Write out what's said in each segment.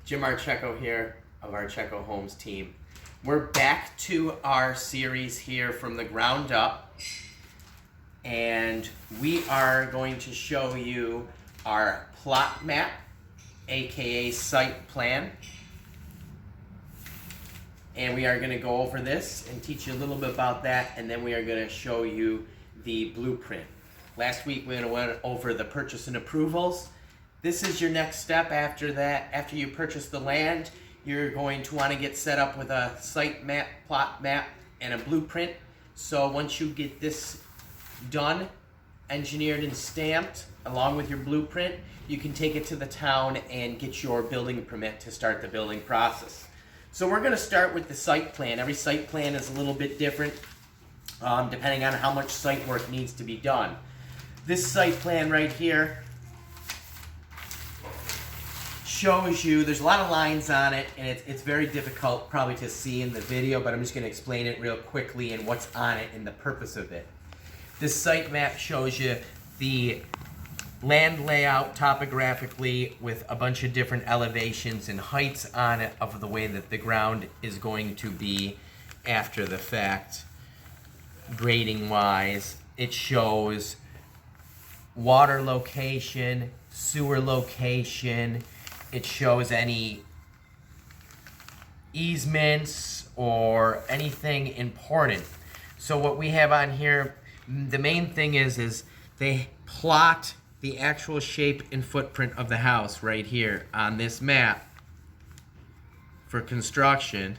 Jim Archeco here of Archeco Homes team. We're back to our series here from the ground up, and we are going to show you our plot map, aka site plan. And we are going to go over this and teach you a little bit about that, and then we are going to show you the blueprint. Last week we went over the purchase and approvals. This is your next step after that. After you purchase the land, you're going to want to get set up with a site map, plot map, and a blueprint. So once you get this done, engineered and stamped, along with your blueprint, you can take it to the town and get your building permit to start the building process. So we're going to start with the site plan. Every site plan is a little bit different, depending on how much site work needs to be done. This site plan right here shows you, there's a lot of lines on it, and it's very difficult probably to see in the video, but I'm just going to explain it real quickly and what's on it and the purpose of it. This site map shows you the land layout topographically with a bunch of different elevations and heights on it of the way that the ground is going to be after the fact. Grading wise, it shows water location, sewer location. It shows any easements or anything important. So what we have on here, the main thing is they plot the actual shape and footprint of the house right here on this map for construction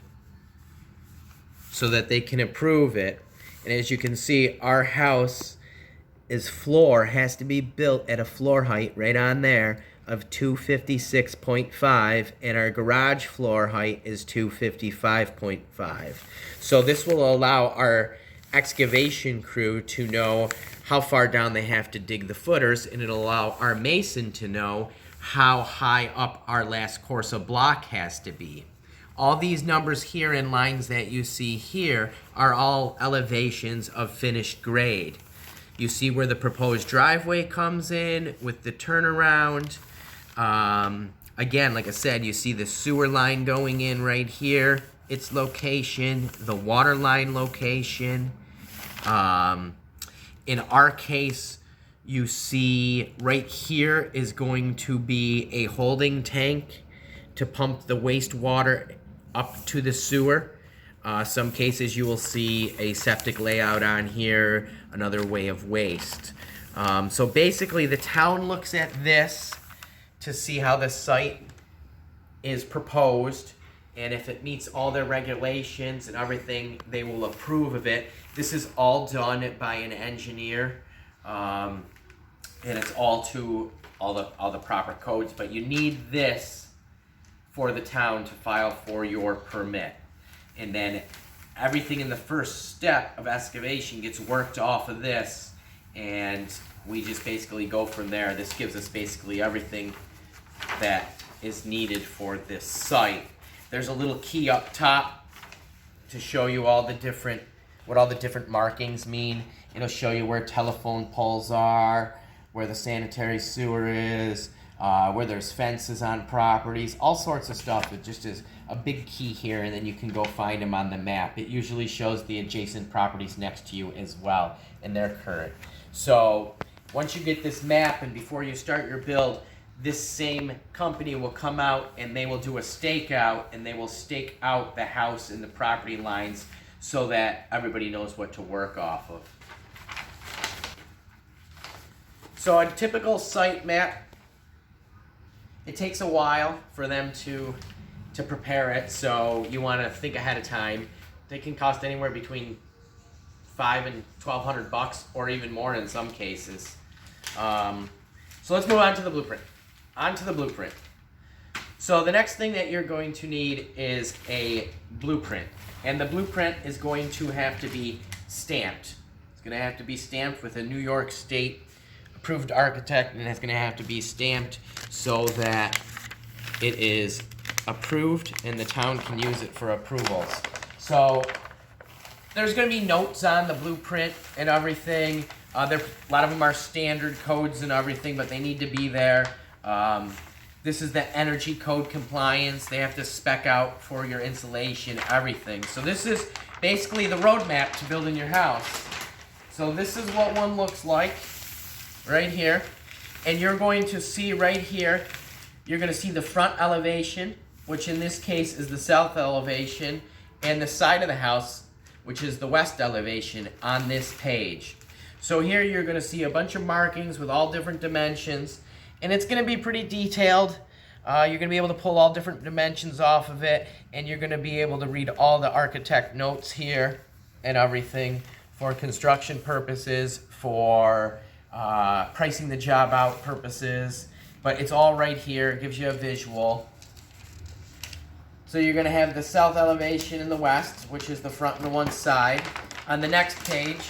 so that they can approve it. And as you can see, our house floor has to be built at a floor height right on there of 256.5, and our garage floor height is 255.5. So this will allow our excavation crew to know how far down they have to dig the footers, and it'll allow our mason to know how high up our last course of block has to be. All these numbers here and lines that you see here are all elevations of finished grade. You see where the proposed driveway comes in with the turnaround. Again, like I said, you see the sewer line going in right here, its location, the water line location. In our case, you see right here is going to be a holding tank to pump the wastewater up to the sewer. Some cases you will see a septic layout on here, another way of waste. So basically the town looks at this to see how the site is proposed, and if it meets all their regulations and everything, they will approve of it. This is all done by an engineer, and it's all to all the proper codes, but you need this for the town to file for your permit. And then everything in the first step of excavation gets worked off of this, and we just basically go from there. This gives us basically everything that is needed for this site. There's a little key up top to show you all the different, what all the different markings mean. It'll show you where telephone poles are, where the sanitary sewer is, where there's fences on properties, all sorts of stuff. It just is a big key here, and then you can go find them on the map. It usually shows the adjacent properties next to you as well, and they're current. So once you get this map, and before you start your build, this same company will come out and they will do a stakeout, and they will stake out the house and the property lines so that everybody knows what to work off of. So a typical site map, it takes a while for them to prepare it, so you want to think ahead of time. They can cost anywhere between $500 and $1,200 or even more in some cases. So let's move on to the blueprint. So the next thing that you're going to need is a blueprint. And the blueprint is going to have to be stamped. It's going to have to be stamped with a New York State approved architect, and it's going to have to be stamped so that it is approved and the town can use it for approvals. So there's going to be notes on the blueprint and everything. A lot of them are standard codes and everything, but they need to be there. This is the energy code compliance. They have to spec out for your insulation, everything. So this is basically the roadmap to building your house. So this is what one looks like right here. And you're going to see right here, you're going to see the front elevation, which in this case is the south elevation, and the side of the house, which is the west elevation on this page. So here you're going to see a bunch of markings with all different dimensions, and it's going to be pretty detailed. You're going to be able to pull all different dimensions off of it, and you're going to be able to read all the architect notes here and everything for construction purposes, for pricing the job out purposes. But it's all right here. It gives you a visual. So you're going to have the south elevation in the west, which is the front and the one side. On the next page,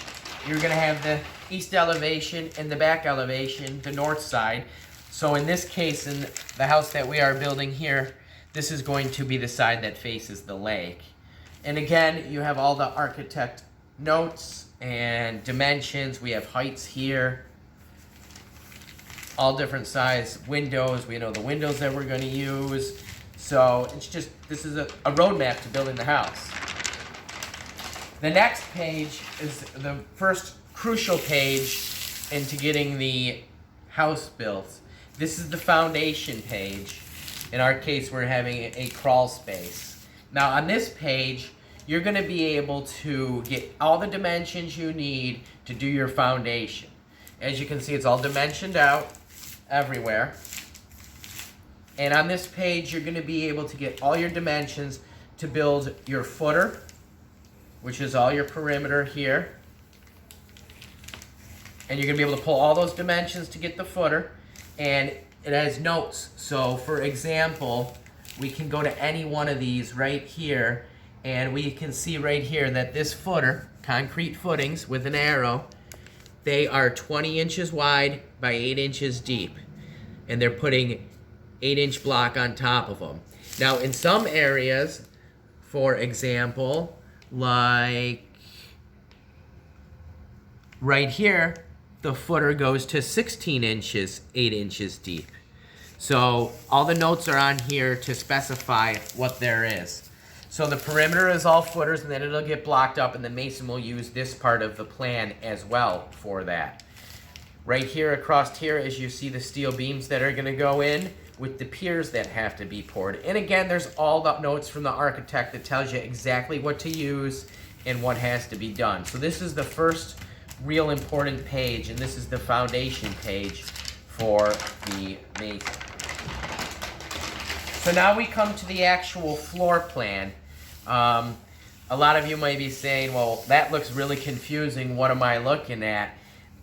you're going to have the east elevation and the back elevation, the north side. So in this case, in the house that we are building here, this is going to be the side that faces the lake. And again, you have all the architect notes and dimensions. We have heights here, all different size windows. We know the windows that we're going to use. So it's just, this is a roadmap to building the house. The next page is the first crucial page into getting the house built. This is the foundation page. In our case, we're having a crawl space. Now on this page, you're going to be able to get all the dimensions you need to do your foundation. As you can see, it's all dimensioned out everywhere. And on this page, you're going to be able to get all your dimensions to build your footer, which is all your perimeter here. And you're going to be able to pull all those dimensions to get the footer. And it has notes. So for example, we can go to any one of these right here, and we can see right here that this footer, concrete footings with an arrow, they are 20 inches wide by 8 inches deep. And they're putting 8-inch block on top of them. Now in some areas, for example, like right here, the footer goes to 16 inches, 8 inches deep. So all the notes are on here to specify what there is. So the perimeter is all footers, and then it'll get blocked up, and the mason will use this part of the plan as well for that. Right here across here, as you see the steel beams that are going to go in with the piers that have to be poured. And again, there's all the notes from the architect that tells you exactly what to use and what has to be done. So this is the first real important page, and this is the foundation page for the mason. So now we come to the actual floor plan. A lot of you might be saying, well, that looks really confusing. What am I looking at?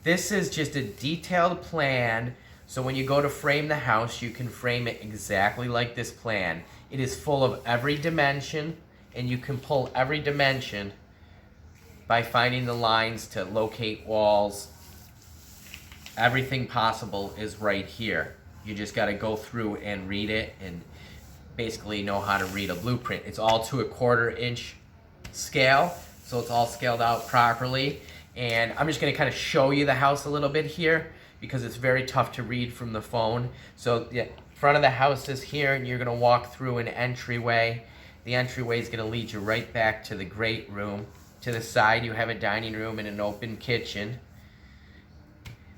This is just a detailed plan, so when you go to frame the house, you can frame it exactly like this plan. It is full of every dimension, and you can pull every dimension by finding the lines to locate walls. Everything possible is right here. You just got to go through and read it and basically know how to read a blueprint. It's all to a 1/4 inch scale, so it's all scaled out properly. And I'm just going to kind of show you the house a little bit here because it's very tough to read from the phone. So the front of the house is here, and you're going to walk through an entryway. The entryway is going to lead you right back to the great room. To the side, you have a dining room and an open kitchen.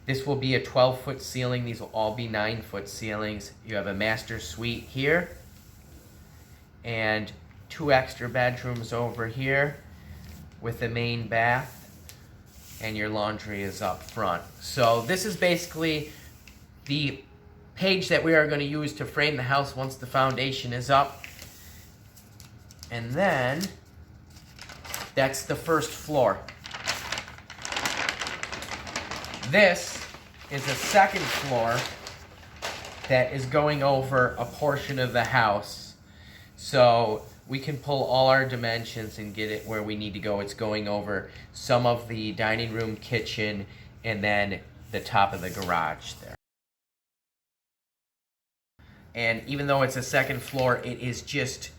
This will be a 12-foot ceiling. These will all be 9-foot ceilings. You have a master suite here and 2 extra bedrooms over here with the main bath, and your laundry is up front. So this is basically the page that we are going to use to frame the house once the foundation is up. And then that's the first floor. This is a second floor that is going over a portion of the house. So we can pull all our dimensions and get it where we need to go. It's going over some of the dining room, kitchen, and then the top of the garage there. And even though it's a second floor, it is just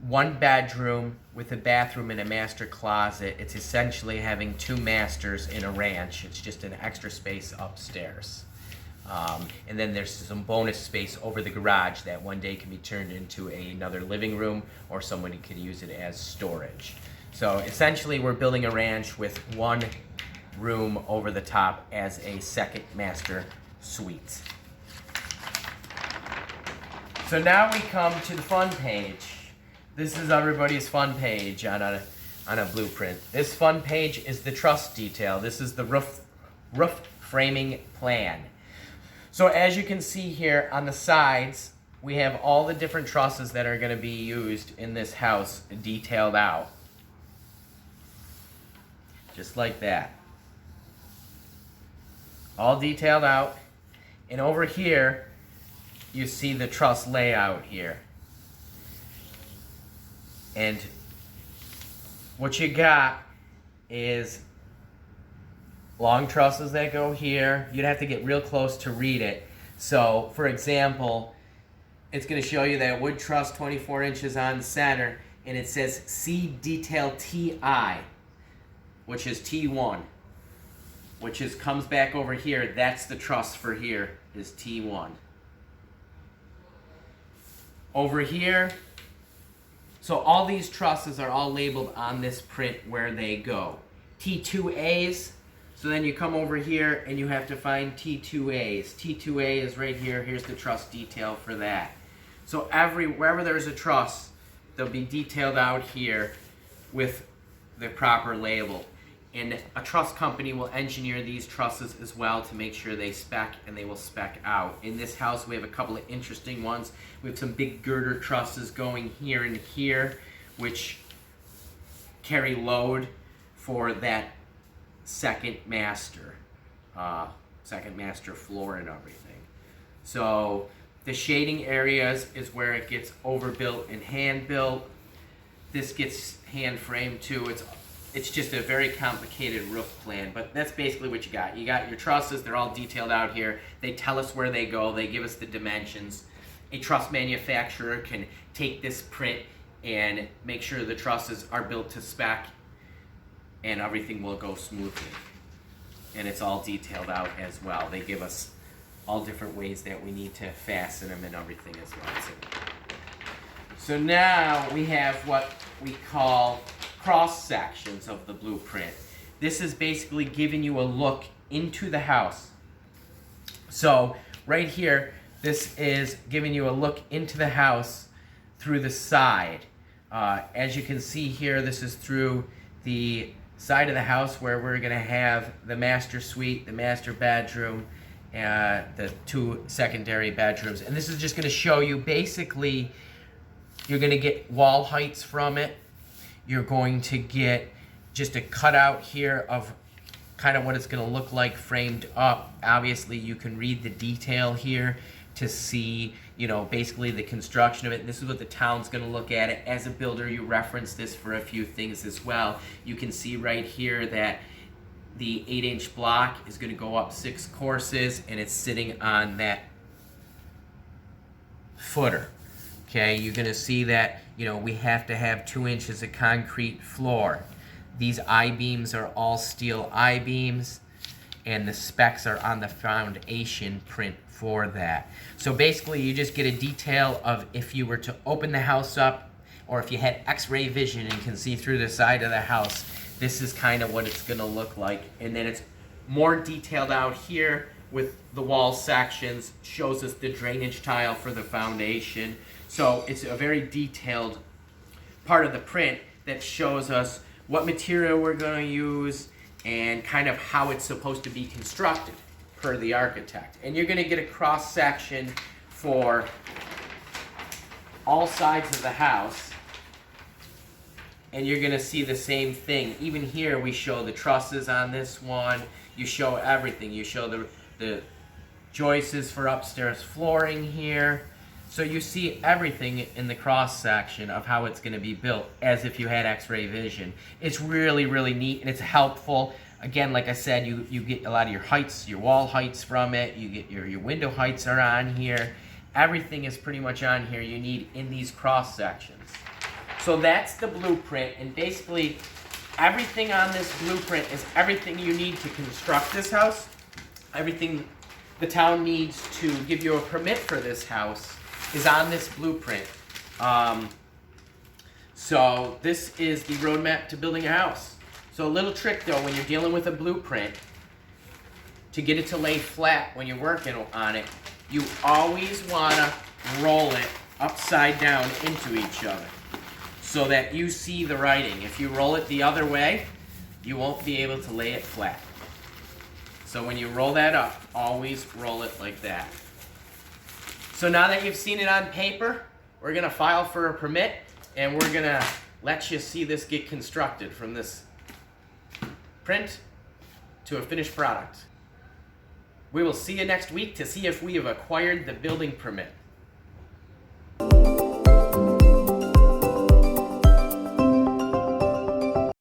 1 bedroom with a bathroom and a master closet. It's essentially having 2 masters in a ranch. It's just an extra space upstairs. And then there's some bonus space over the garage that one day can be turned into another living room, or somebody could use it as storage. So essentially we're building a ranch with one room over the top as a second master suite. So now we come to the fun page. This is everybody's fun page on a blueprint. This fun page is the truss detail. This is the roof framing plan. So as you can see here on the sides, we have all the different trusses that are going to be used in this house detailed out. Just like that. All detailed out. And over here, you see the truss layout here. And what you got is long trusses that go here. You'd have to get real close to read it. So, for example, it's going to show you that wood truss 24 inches on center, and it says C detail TI, which is T1, which is comes back over here. That's the truss for here is T1. Over here, so all these trusses are all labeled on this print where they go. T2As, so then you come over here and you have to find T2As. T2A is right here. Here's the truss detail for that. So wherever there's a truss, they'll be detailed out here with the proper label. And a truss company will engineer these trusses as well to make sure they spec, and they will spec out. In this house, we have a couple of interesting ones. We have some big girder trusses going here and here, which carry load for that second master floor and everything. So the shading areas is where it gets overbuilt and hand built. This gets hand framed too. It's just a very complicated roof plan, but that's basically what you got. You got your trusses, they're all detailed out here. They tell us where they go, they give us the dimensions. A truss manufacturer can take this print and make sure the trusses are built to spec, and everything will go smoothly. And it's all detailed out as well. They give us all different ways that we need to fasten them and everything as well. So now we have what we call cross sections of the blueprint. This is basically giving you a look into the house. So right here, this is giving you a look into the house through the side. As you can see here, this is through the side of the house where we're going to have the master suite, the master bedroom, the two secondary bedrooms. And this is just going to show you basically, you're going to get wall heights from it. You're going to get just a cutout here of kind of what it's going to look like framed up. Obviously, you can read the detail here to see, basically the construction of it. And this is what the town's going to look at it. As a builder, you reference this for a few things as well. You can see right here that the 8-inch block is going to go up 6 courses, and it's sitting on that footer. Okay, you're going to see that, we have to have 2 inches of concrete floor. These I-beams are all steel I-beams, and the specs are on the foundation print for that. So basically, you just get a detail of if you were to open the house up, or if you had X-ray vision and can see through the side of the house, this is kind of what it's going to look like. And then it's more detailed out here with the wall sections, shows us the drainage tile for the foundation. So it's a very detailed part of the print that shows us what material we're going to use and kind of how it's supposed to be constructed per the architect. And you're going to get a cross section for all sides of the house, and you're going to see the same thing. Even here we show the trusses on this one. You show everything. You show the joists for upstairs flooring here. So you see everything in the cross section of how it's going to be built as if you had X-ray vision. It's really, really neat, and it's helpful. Again, like I said, you get a lot of your heights, your wall heights from it. You get your window heights are on here. Everything is pretty much on here you need in these cross sections. So that's the blueprint, and basically everything on this blueprint is everything you need to construct this house. Everything the town needs to give you a permit for this house is on this blueprint. So this is the roadmap to building a house. So a little trick though, when you're dealing with a blueprint, to get it to lay flat when you're working on it, you always want to roll it upside down into each other so that you see the writing. If you roll it the other way, you won't be able to lay it flat. So when you roll that up, always roll it like that. So now that you've seen it on paper, we're going to file for a permit, and we're going to let you see this get constructed from this print to a finished product. We will see you next week to see if we have acquired the building permit.